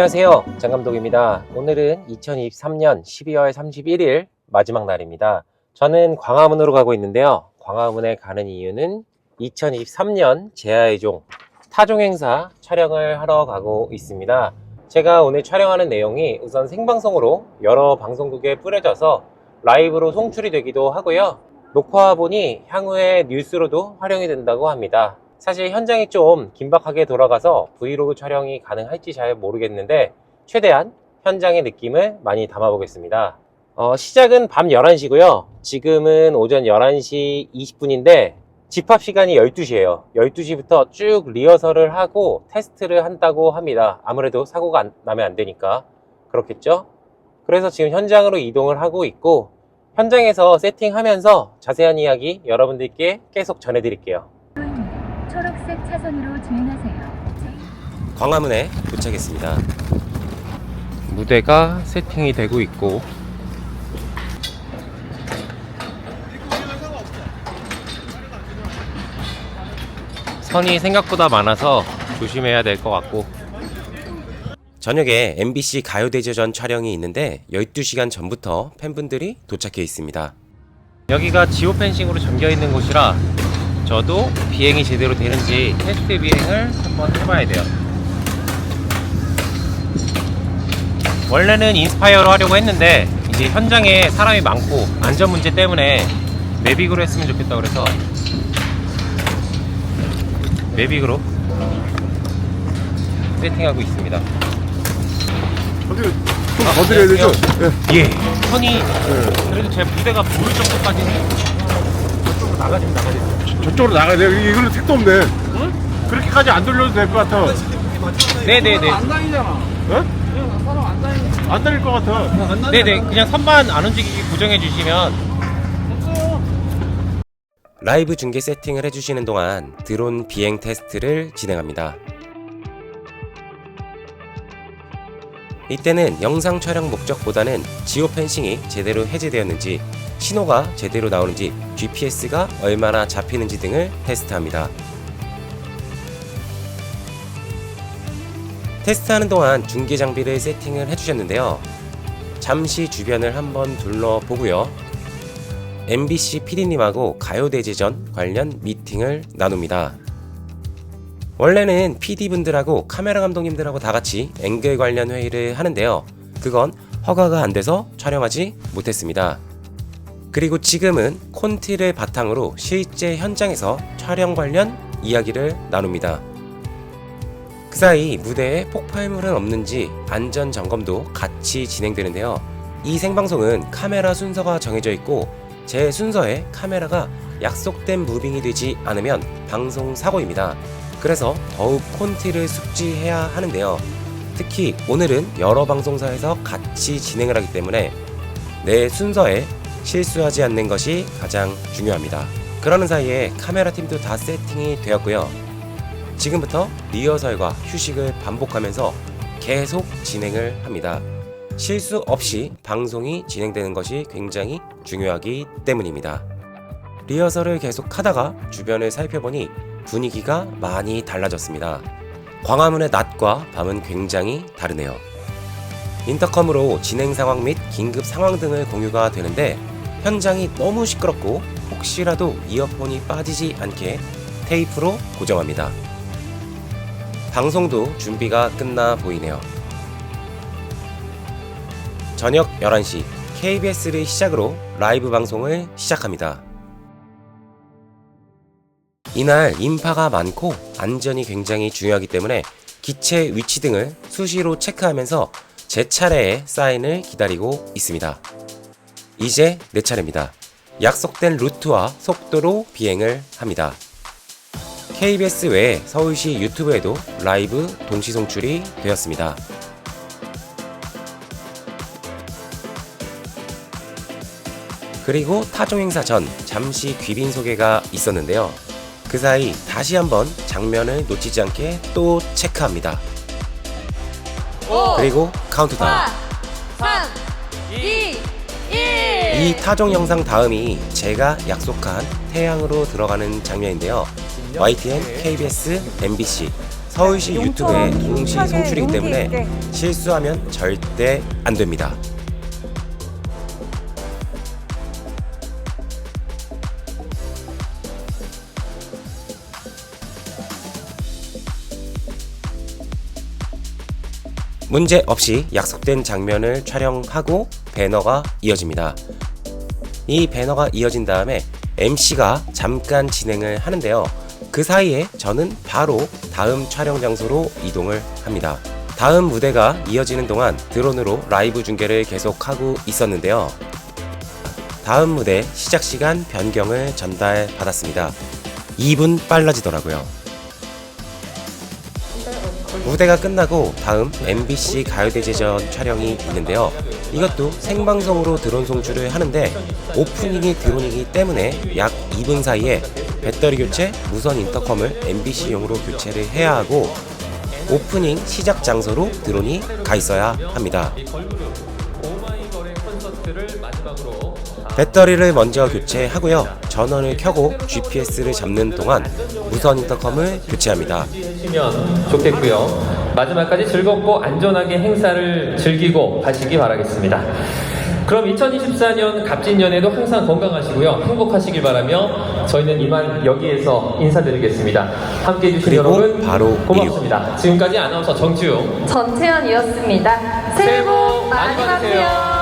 안녕하세요, 장감독입니다. 오늘은 2023년 12월 31일 마지막 날입니다. 저는 광화문으로 가고 있는데요. 광화문에 가는 이유는 2023년 제아의 종 타종 행사 촬영을 하러 가고 있습니다. 제가 오늘 촬영하는 내용이 우선 생방송으로 여러 방송국에 뿌려져서 라이브로 송출이 되기도 하고요. 녹화본이 향후에 뉴스로도 활용이 된다고 합니다. 사실 현장이 좀 긴박하게 돌아가서 브이로그 촬영이 가능할지 잘 모르겠는데 최대한 현장의 느낌을 많이 담아보겠습니다. 시작은 밤 11시고요. 지금은 오전 11시 20분인데 집합 시간이 12시예요. 12시부터 쭉 리허설을 하고 테스트를 한다고 합니다. 아무래도 사고가 나면 안 되니까 그렇겠죠? 그래서 지금 현장으로 이동을 하고 있고 현장에서 세팅하면서 자세한 이야기 여러분들께 계속 전해드릴게요. 초록색 차선으로 주행하세요. 광화문에 도착했습니다. 무대가 세팅이 되고 있고 선이 생각보다 많아서 조심해야 될 것 같고 저녁에 MBC 가요대제전 촬영이 있는데 12시간 전부터 팬분들이 도착해 있습니다. 여기가 지오 펜싱으로 잠겨있는 곳이라 저도 비행이 제대로 되는지 테스트 비행을 한번 해봐야 돼요. 원래는 인스파이어로 하려고 했는데 이제 현장에 사람이 많고 안전 문제 때문에 매빅으로 했으면 좋겠다 그래서 매빅으로 세팅하고 있습니다. 건드려야 되죠? 예. 선이 그래도 제 무대가 보일 정도까지는 저쪽으로 나가지면 나가야 저쪽으로 나가야 돼. 이걸로 택도 없네. 응? 그렇게까지 안 돌려도 될 것 같아. 네네네. 안 다니잖아. 어? 사람 안 다니는. 안 다닐 것 같아. 네네. 그냥 선반 안 움직이게 고정해 주시면. 없어요. 라이브 중계 세팅을 해주시는 동안 드론 비행 테스트를 진행합니다. 이때는 영상 촬영 목적보다는 지오 펜싱이 제대로 해제되었는지 신호가 제대로 나오는지 GPS가 얼마나 잡히는지 등을 테스트합니다. 테스트하는 동안 중계 장비를 세팅을 해주셨는데요. 잠시 주변을 한번 둘러보고요. MBC PD님하고 가요대제전 관련 미팅을 나눕니다. 원래는 PD분들하고 카메라 감독님들하고 다같이 앵글 관련 회의를 하는데요. 그건 허가가 안 돼서 촬영하지 못했습니다. 그리고 지금은 콘티를 바탕으로 실제 현장에서 촬영 관련 이야기를 나눕니다. 그 사이 무대에 폭발물은 없는지 안전 점검도 같이 진행되는데요. 이 생방송은 카메라 순서가 정해져 있고 제 순서에 카메라가 약속된 무빙이 되지 않으면 방송 사고입니다. 그래서 더욱 콘티를 숙지해야 하는데요. 특히 오늘은 여러 방송사에서 같이 진행을 하기 때문에 내 순서에 실수하지 않는 것이 가장 중요합니다. 그러는 사이에 카메라 팀도 다 세팅이 되었고요. 지금부터 리허설과 휴식을 반복하면서 계속 진행을 합니다. 실수 없이 방송이 진행되는 것이 굉장히 중요하기 때문입니다. 리허설을 계속 하다가 주변을 살펴보니 분위기가 많이 달라졌습니다. 광화문의 낮과 밤은 굉장히 다르네요. 인터컴으로 진행 상황 및 긴급 상황 등을 공유가 되는데 현장이 너무 시끄럽고 혹시라도 이어폰이 빠지지 않게 테이프로 고정합니다. 방송도 준비가 끝나 보이네요. 저녁 11시 KBS를 시작으로 라이브 방송을 시작합니다. 이날 인파가 많고 안전이 굉장히 중요하기 때문에 기체 위치 등을 수시로 체크하면서 제 차례의 사인을 기다리고 있습니다. 이제 내 차례입니다. 약속된 루트와 속도로 비행을 합니다. KBS 외에 서울시 유튜브에도 라이브 동시 송출이 되었습니다. 그리고 타종 행사 전 잠시 귀빈 소개가 있었는데요. 그 사이 다시 한번 장면을 놓치지 않게 또 체크합니다. 5, 그리고 카운트다운. 4, 3, 2, 1. 이 타종 영상 다음이 제가 약속한 태양으로 들어가는 장면인데요. YTN, KBS, MBC 서울시 유튜브에 동시 송출이기 때문에 실수하면 절대 안 됩니다. 문제 없이 약속된 장면을 촬영하고 배너가 이어집니다. 이 배너가 이어진 다음에 MC가 잠깐 진행을 하는데요. 그 사이에 저는 바로 다음 촬영 장소로 이동을 합니다. 다음 무대가 이어지는 동안 드론으로 라이브 중계를 계속하고 있었는데요. 다음 무대 시작 시간 변경을 전달받았습니다. 2분 빨라지더라고요. 무대가 끝나고 다음 MBC 가요대제전 촬영이 있는데요. 이것도 생방송으로 드론 송출을 하는데 오프닝이 드론이기 때문에 약 2분 사이에 배터리 교체, 무선 인터컴을 MBC용으로 교체를 해야 하고 오프닝 시작 장소로 드론이 가 있어야 합니다. 배터리를 먼저 교체하고요. 전원을 켜고 GPS를 잡는 동안 무선 인터컴을 교체합니다. 하시면 좋겠고요. 마지막까지 즐겁고 안전하게 행사를 즐기고 가시기 바라겠습니다. 그럼 2024년 갑진년에도 항상 건강하시고요. 행복하시길 바라며 저희는 이만 여기에서 인사드리겠습니다. 함께해 주신 그리고 여러분 바로 고맙습니다. 지금까지 아나운서 정지웅, 전채연이었습니다. 새해 복 많이 받으세요.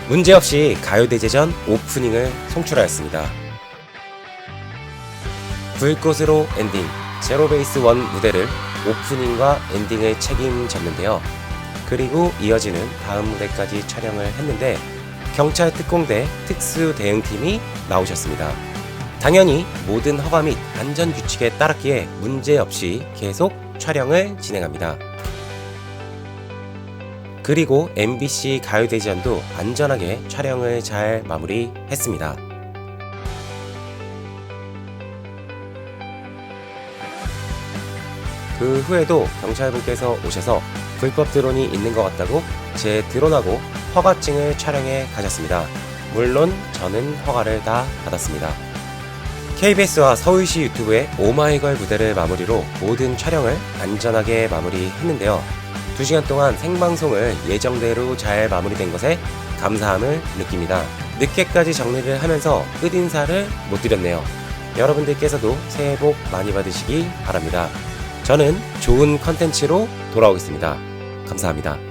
문제없이 가요대제전 오프닝을 송출하였습니다. 불꽃으로 엔딩, 제로베이스 1 무대를 오프닝과 엔딩을 책임졌는데요. 그리고 이어지는 다음 무대까지 촬영을 했는데 경찰 특공대 특수대응팀이 나오셨습니다. 당연히 모든 허가 및 안전규칙에 따랐기에 문제없이 계속 촬영을 진행합니다. 그리고 MBC 가요대제전도 안전하게 촬영을 잘 마무리했습니다. 그 후에도 경찰분께서 오셔서 불법 드론이 있는 것 같다고 제 드론하고 허가증을 촬영해 가셨습니다. 물론 저는 허가를 다 받았습니다. KBS와 서울시 유튜브의 오마이걸 무대를 마무리로 모든 촬영을 안전하게 마무리했는데요. 2시간 동안 생방송을 예정대로 잘 마무리된 것에 감사함을 느낍니다. 늦게까지 정리를 하면서 끝인사를 못 드렸네요. 여러분들께서도 새해 복 많이 받으시기 바랍니다. 저는 좋은 컨텐츠로 돌아오겠습니다. 감사합니다.